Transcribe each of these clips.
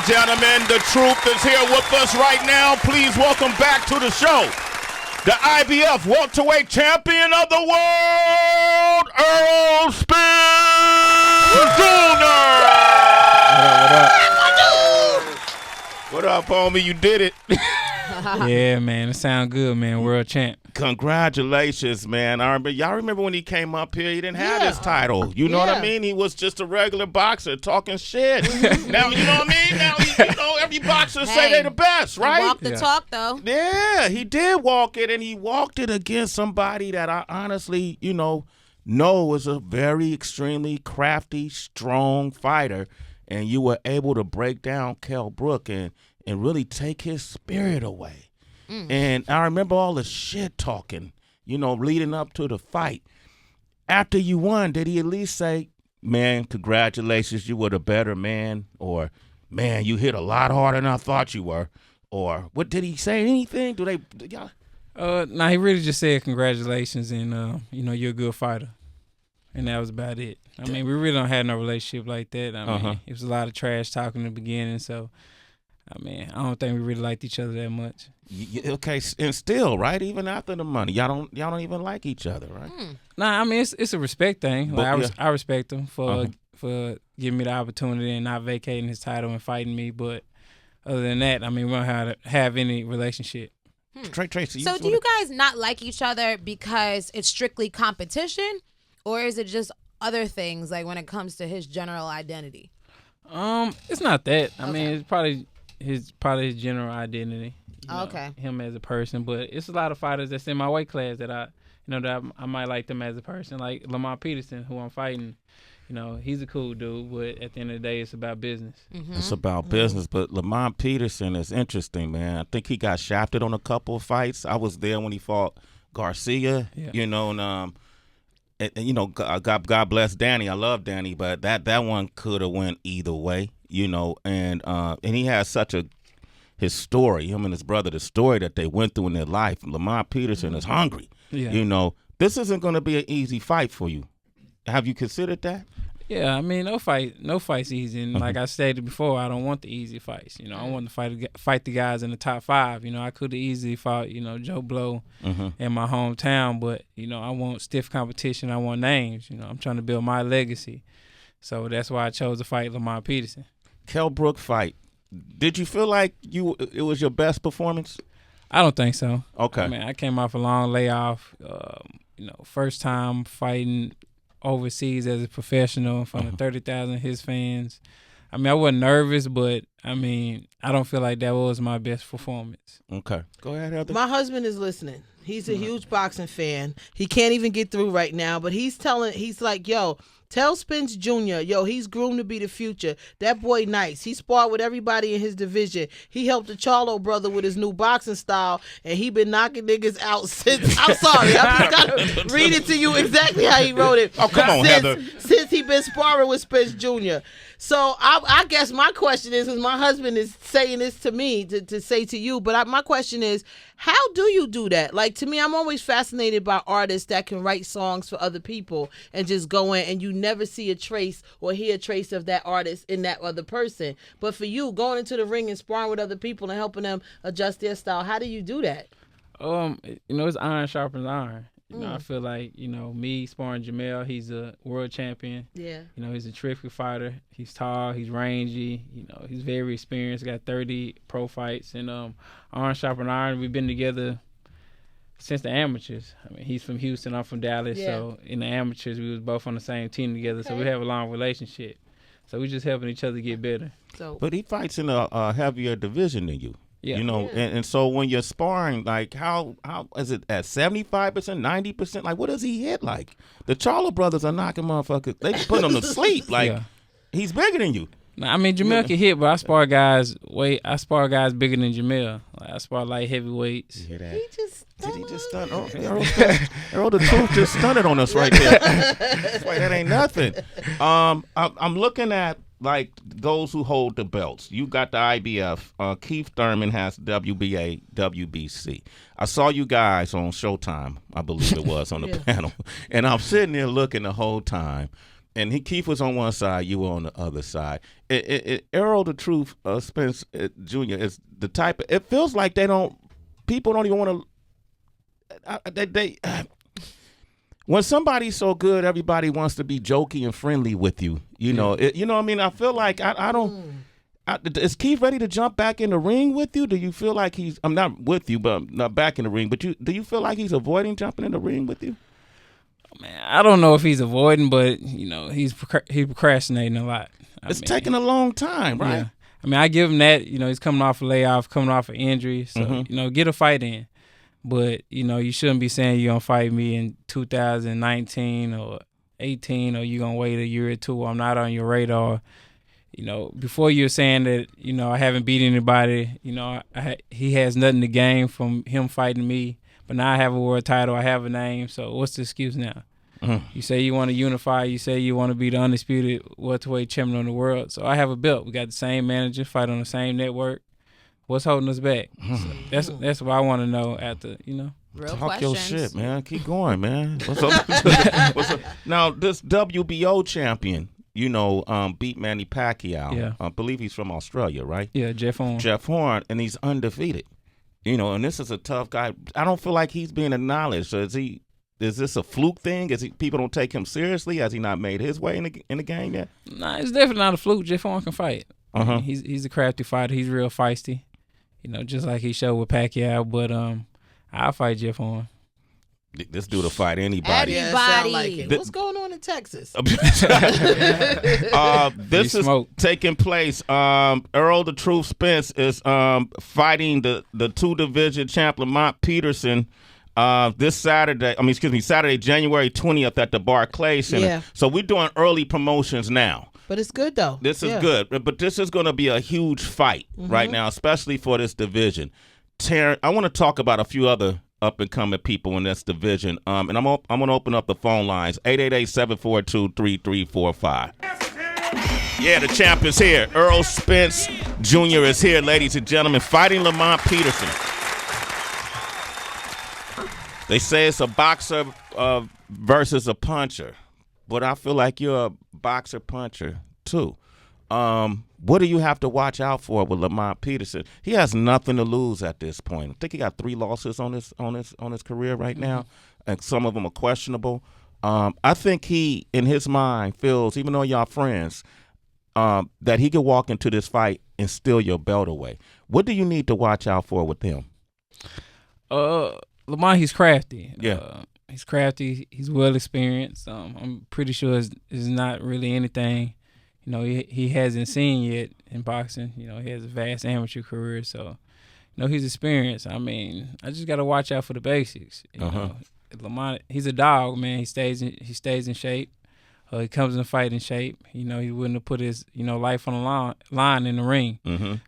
and gentlemen, the truth is here with us right now. Please welcome back to the show the IBF welterweight champion of the world, Errol Spence Jr. What up, homie? You did it. Yeah, man. It sound good, man. World champ. Congratulations, man. Y'all remember when he came up here? He didn't have his title. You know what I mean? He was just a regular boxer talking shit. Now, you know what I mean? Now, every boxer say they the best, right? He walked the talk, though. Yeah, he did walk it, and he walked it against somebody that I honestly, know is a very extremely crafty, strong fighter, and you were able to break down Kell Brook and really take his spirit away. And I remember all the shit talking, leading up to the fight. After you won, did he at least say, man, congratulations, you were the better man? Or, man, you hit a lot harder than I thought you were? Or, what did he say? Anything? Y'all? Nah, he really just said congratulations and, you're a good fighter. And that was about it. I mean, we really don't have no relationship like that. I mean, it was a lot of trash talking in the beginning, so, I mean, I don't think we really liked each other that much. Okay, and still, right? Even after the money, y'all don't even like each other, right? Nah, I mean it's a respect thing. Like, I respect him for giving me the opportunity and not vacating his title and fighting me. But other than that, I mean, we don't have any relationship. Tracy, so do you guys not like each other because it's strictly competition, or is it just other things like when it comes to his general identity? It's not that. I mean, it's probably his general identity. Him as a person, but it's a lot of fighters that's in my weight class that I might like them as a person, like Lamont Peterson, who I'm fighting. He's a cool dude, but at the end of the day, it's about business. It's about business, but Lamont Peterson is interesting, man. I think he got shafted on a couple of fights. I was there when he fought Garcia, God bless Danny. I love Danny, but that one could have went either way, and he has such his story, him and his brother, the story that they went through in their life. Lamont Peterson is hungry. Yeah. This isn't going to be an easy fight for you. Have you considered that? Yeah, I mean, no fight's easy. And like I stated before, I don't want the easy fights. I want to fight the guys in the top 5. I could have easily fought, Joe Blow in my hometown, but, I want stiff competition. I want names. I'm trying to build my legacy. So that's why I chose to fight Lamont Peterson. Kell Brook fight. Did you feel like it was your best performance? I don't think so. Okay. I mean, I came off a long layoff. First time fighting overseas as a professional in front of 30,000 his fans. I mean, I wasn't nervous, but I mean, I don't feel like that was my best performance. Okay. Go ahead, Heather. My husband is listening. He's a huge boxing fan. He can't even get through right now, but he's like, yo, tell Spence Jr., he's groomed to be the future. That boy nice. He sparred with everybody in his division. He helped the Charlo brother with his new boxing style, and he been knocking niggas out since. I'm sorry. I'm just going to read it to you exactly how he wrote it. Oh, come on, Heather. Since he been sparring with Spence Jr. So I guess my question is, because my husband is saying this to me to say to you, but my question is, how do you do that? Like, to me, I'm always fascinated by artists that can write songs for other people and just go in and you never see a trace or hear a trace of that artist in that other person. But for you, going into the ring and sparring with other people and helping them adjust their style, how do you do that? It's iron sharpens iron. I feel like, me sparring Jamel, he's a world champion. Yeah. He's a terrific fighter. He's tall, he's rangy, he's very experienced, got 30 pro fights. And iron sharpens iron, we've been together since the amateurs. I mean, he's from Houston, I'm from Dallas. Yeah. So in the amateurs, we was both on the same team together. Okay. So we have a long relationship. So we just helping each other get better. But he fights in a heavier division than you. Yeah. And so when you're sparring, like, how is it at 75%, 90%? Like, what does he hit like? The Charlo brothers are knocking motherfuckers. They put him to sleep. Like, he's bigger than you. I mean, Jamel can hit, but I spar guys bigger than Jamel. Like, I spar light heavyweights. You hear that? Did he just stun? Oh, Errol, the truth just stunted on us right there. That ain't nothing. I'm looking at, like, those who hold the belts. You got the IBF. Keith Thurman has WBA, WBC. I saw you guys on Showtime, I believe it was, on the panel. And I'm sitting there looking the whole time. and Keith was on one side, you were on the other side. Errol the Truth Spence Jr. is the type of, it feels like people don't even want to, when somebody's so good, everybody wants to be jokey and friendly with you. You know what I mean? I feel like I don't, is Keith ready to jump back in the ring with you? Do you feel like I'm not with you, but I'm not back in the ring, but do you feel like he's avoiding jumping in the ring with you? Man, I don't know if he's avoiding, but he's procrastinating a lot. It's taking a long time, right? Yeah. I mean, I give him that. He's coming off a layoff, coming off an injury, so get a fight in. But you shouldn't be saying you're gonna fight me in 2019 or 18, or you're gonna wait a year or two. I'm not on your radar. Before you're saying that, I haven't beat anybody. He has nothing to gain from him fighting me. But now I have a world title, I have a name, so what's the excuse now? You say you want to unify, you say you want to be the undisputed welterweight champion of the world. So I have a belt. We got the same manager, fight on the same network. What's holding us back? So that's what I want to know after, Real Talk questions. your shit, man. Keep going, man. What's up? What's up? Now, this WBO champion, beat Manny Pacquiao. Yeah. I believe he's from Australia, right? Yeah, Jeff Horn. Jeff Horn, and he's undefeated. And this is a tough guy. I don't feel like he's being acknowledged. So is this a fluke thing? People don't take him seriously? Has he not made his way in the game yet? Nah, it's definitely not a fluke. Jeff Horn can fight. He's a crafty fighter. He's real feisty. Just like he showed with Pacquiao. But I'll fight Jeff Horn. This dude will fight anybody. Yeah, sound like it. What's going on in Texas? This is taking place. Errol the Truth Spence is fighting the 2-division champ Lamont Peterson this Saturday. Saturday, January 20th at the Barclays Center. Yeah. So we're doing early promotions now. But it's good though. This is good. But this is going to be a huge fight right now, especially for this division. Terrence, I want to talk about a few other up-and-coming people in this division. And I'm going to open up the phone lines, 888-742-3345. Yeah, the champ is here. Errol Spence Jr. is here, ladies and gentlemen, fighting Lamont Peterson. They say it's a boxer versus a puncher, but I feel like you're a boxer-puncher, too. What do you have to watch out for with Lamont Peterson? He has nothing to lose at this point. I think he got 3 losses on his career right now, and some of them are questionable. I think he, in his mind, feels, even though y'all friends, that he could walk into this fight and steal your belt away. What do you need to watch out for with him? Lamont, he's crafty. Yeah. He's crafty. He's well experienced. I'm pretty sure it's not really anything he hasn't seen yet in boxing. He has a vast amateur career, so he's experienced. I just got to watch out for the basics. Lamont, he's a dog, man. He stays in shape. He comes in the fight in shape. He wouldn't have put his life on the line in the ring.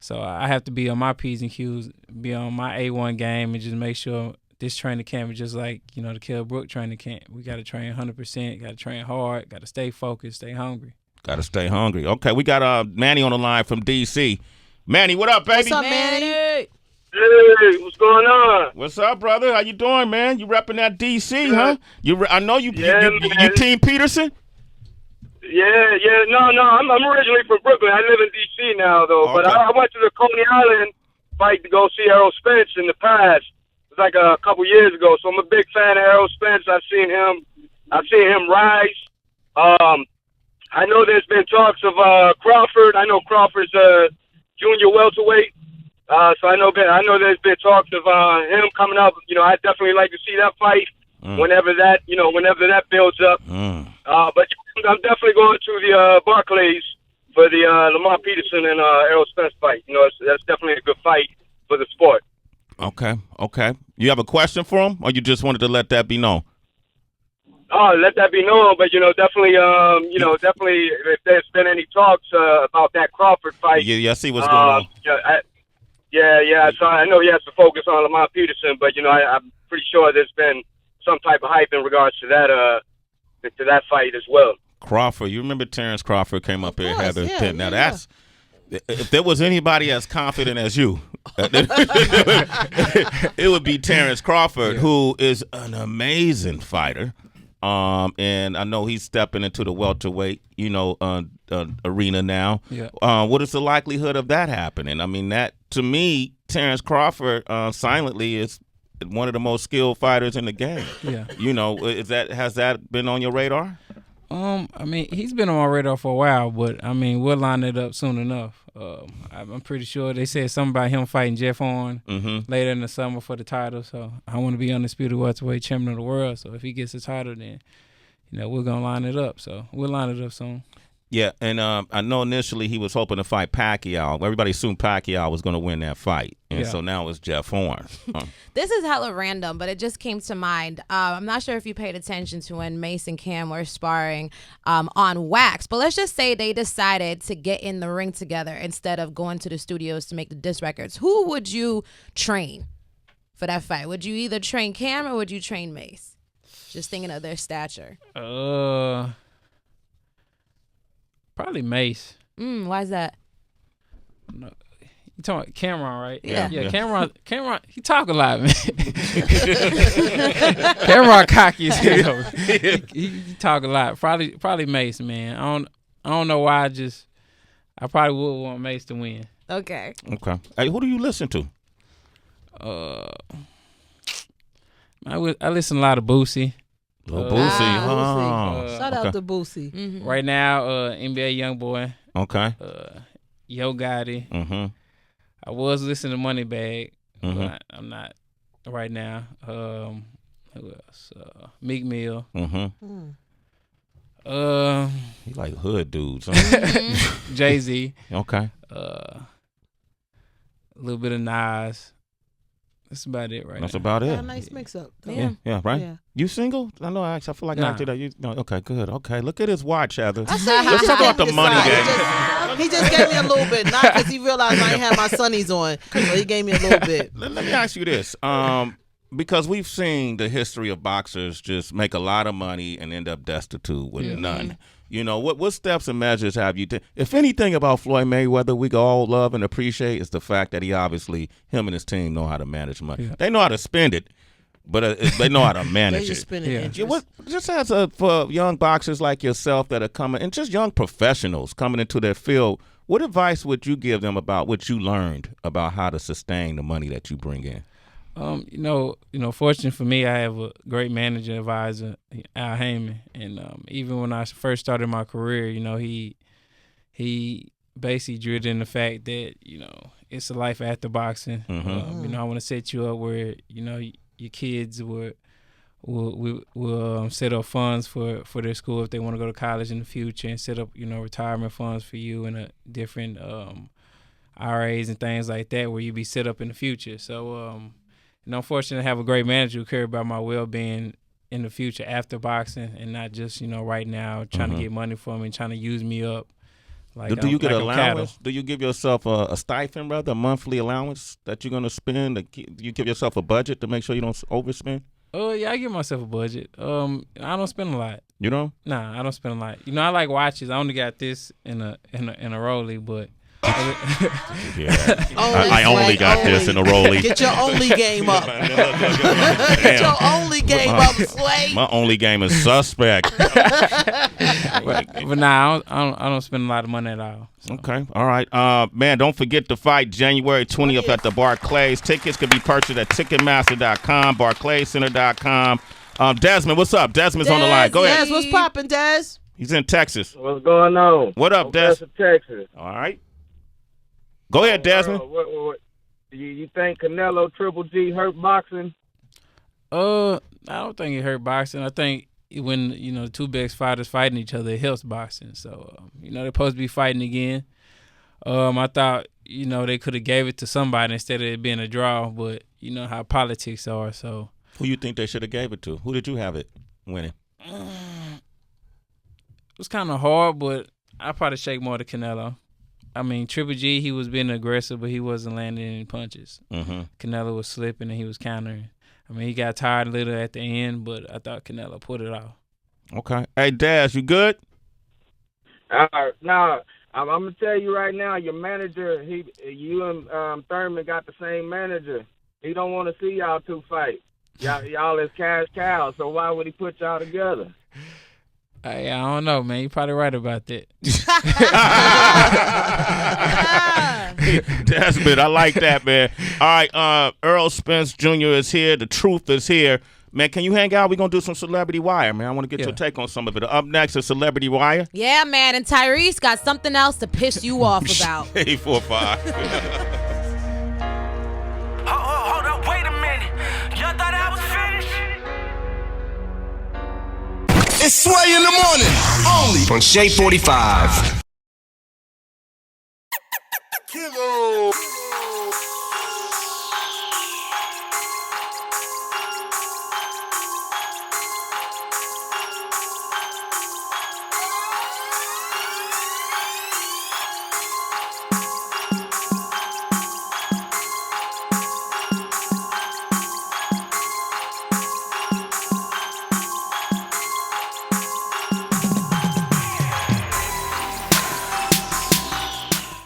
So I have to be on my P's and Q's, be on my A1 game, and just make sure this training camp is just like the Kell Brook training camp. We got to train 100%. Got to train hard. Got to stay focused. Stay hungry. Got to stay hungry. Okay, we got Manny on the line from D.C. Manny, what up, baby? What's up, Manny? Hey, what's going on? What's up, brother? How you doing, man? You repping that D.C., huh? I know you. Yeah, you Team Peterson? Yeah. No. I'm originally from Brooklyn. I live in D.C. now, though. Okay. But I went to the Coney Island fight to go see Errol Spence in the past. It was like a couple years ago. So I'm a big fan of Errol Spence. I've seen him rise. I know there's been talks of Crawford. I know Crawford's a junior welterweight. So I know there's been talks of him coming up. I'd definitely like to see that fight whenever that builds up. But I'm definitely going to the Barclays for the Lamont Peterson and Errol Spence fight. That's definitely a good fight for the sport. Okay. You have a question for him, or you just wanted to let that be known? Oh, let that be known, but definitely, definitely, if there's been any talks about that Crawford fight. Yeah, I see what's going on. Yeah. So I know he has to focus on Lamont Peterson, but I'm pretty sure there's been some type of hype in regards to that fight as well. Crawford, you remember Terrence Crawford came up here and had a pin. Now that's. If there was anybody as confident as you, it would be Terrence Crawford, who is an amazing fighter. And I know he's stepping into the welterweight, arena now. Yeah. What is the likelihood of that happening? I mean, that to me, Terrence Crawford silently is one of the most skilled fighters in the game. Yeah. Has that been on your radar? I mean, he's been on my radar for a while, but I mean, we'll line it up soon enough. I'm pretty sure they said something about him fighting Jeff Horn later in the summer for the title. So I want to be undisputed welterweight champion of the world. So if he gets the title, then we're gonna line it up. So we'll line it up soon. Yeah, and I know initially he was hoping to fight Pacquiao. Everybody assumed Pacquiao was going to win that fight, and so now it's Jeff Horn. This is hella random, but it just came to mind. I'm not sure if you paid attention to when Mace and Cam were sparring on wax, but let's just say they decided to get in the ring together instead of going to the studios to make the disc records. Who would you train for that fight? Would you either train Cam or would you train Mace? Just thinking of their stature. Probably Mace. Why is that? No, you talking about Cameron, right? Yeah. Cameron, he talk a lot, man. Cameron cocky as hell. He talk a lot. Probably Mace, man. I don't know why. I probably would want Mace to win. Okay. Hey, who do you listen to? I listen a lot of Boosie. Boosie. Shout out to Boosie. Mm-hmm. Right now, NBA YoungBoy. Okay. Yo Gotti. I was listening to Moneybag, but I'm not right now. Who else? Meek Mill. You like hood dudes. Huh? Jay-Z. Okay. A little bit of Nas. That's about it That's about it. A nice mix up. Yeah. Yeah, right? Yeah. You single? I know. I feel like I Nah. asked you that. No, okay, good. Okay, look at his watch, Heather. Let's talk about the money game. He just gave me a little bit, not because he realized I ain't have my sunnies on, so he gave me a little bit. Let me ask you this. Because we've seen the history of boxers just make a lot of money and end up destitute with none. What steps and measures have you taken? If anything about Floyd Mayweather we all love and appreciate is the fact that him and his team know how to manage money. Yeah. They know how to spend it, but they know how to manage They just it. spending Yeah. interest. For young boxers like yourself that are coming, and just young professionals coming into their field, what advice would you give them about what you learned about how to sustain the money that you bring in? Fortunate for me, I have a great manager advisor, Al Heyman, and even when I first started my career, he basically drilled in the fact that it's a life after boxing. I want to set you up where your kids will set up funds for their school if they want to go to college in the future, and set up retirement funds for you and a different IRAs and things like that where you be set up in the future. So. I'm fortunate to have a great manager who cares about my well-being in the future after boxing, and not just right now trying to get money for me and trying to use me up. Do you get like allowance? Do you give yourself a stipend, rather, a monthly allowance that you're going to spend? Do you give yourself a budget to make sure you don't overspend? Oh yeah, I give myself a budget. I don't spend a lot. You know? Nah, I don't spend a lot. I like watches. I only got this in a Rollie, but. Yeah. I only got this in a Rollie. Get your only game up. Get your only game up, Sway. My only game is suspect. But nah, I don't spend a lot of money at all. So. Okay, all right. Man, don't forget to fight January 20th at the Barclays. Tickets can be purchased at Ticketmaster.com, BarclaysCenter.com. Desmond, what's up? Desmond's on the line. Go ahead. Des, what's poppin', Des? He's in Texas. What's going on? What up, Des? Texas. All right. Go ahead, Desmond. What, you think Canelo Triple G hurt boxing? I don't think it hurt boxing. I think when the two best fighters fighting each other, it helps boxing. So they're supposed to be fighting again. I thought they could have gave it to somebody instead of it being a draw, but you know how politics are. So who you think they should have gave it to? Who did you have it winning? It was kind of hard, but I probably shake more to Canelo. I mean, Triple G, he was being aggressive, but he wasn't landing any punches. Canelo was slipping and he was countering. I mean, he got tired a little at the end, but I thought Canelo put it off. Okay. Hey, Daz, you good? Now, I'm going to tell you right now, your manager, you and Thurman got the same manager. He don't want to see y'all two fight. Y'all is cash cows, so why would he put y'all together? I don't know, man. You're probably right about that. Desmond, I like that, man. All right, Errol Spence Jr. is here. The truth is here. Man, can you hang out? We're going to do some Celebrity Wire, man. I want to get your take on some of it. Up next is Celebrity Wire. Yeah, man. And Tyrese got something else to piss you off about. 845. Hold up, wait a minute. Y'all thought I was finished? It's Sway in the morning, only on Shea 45.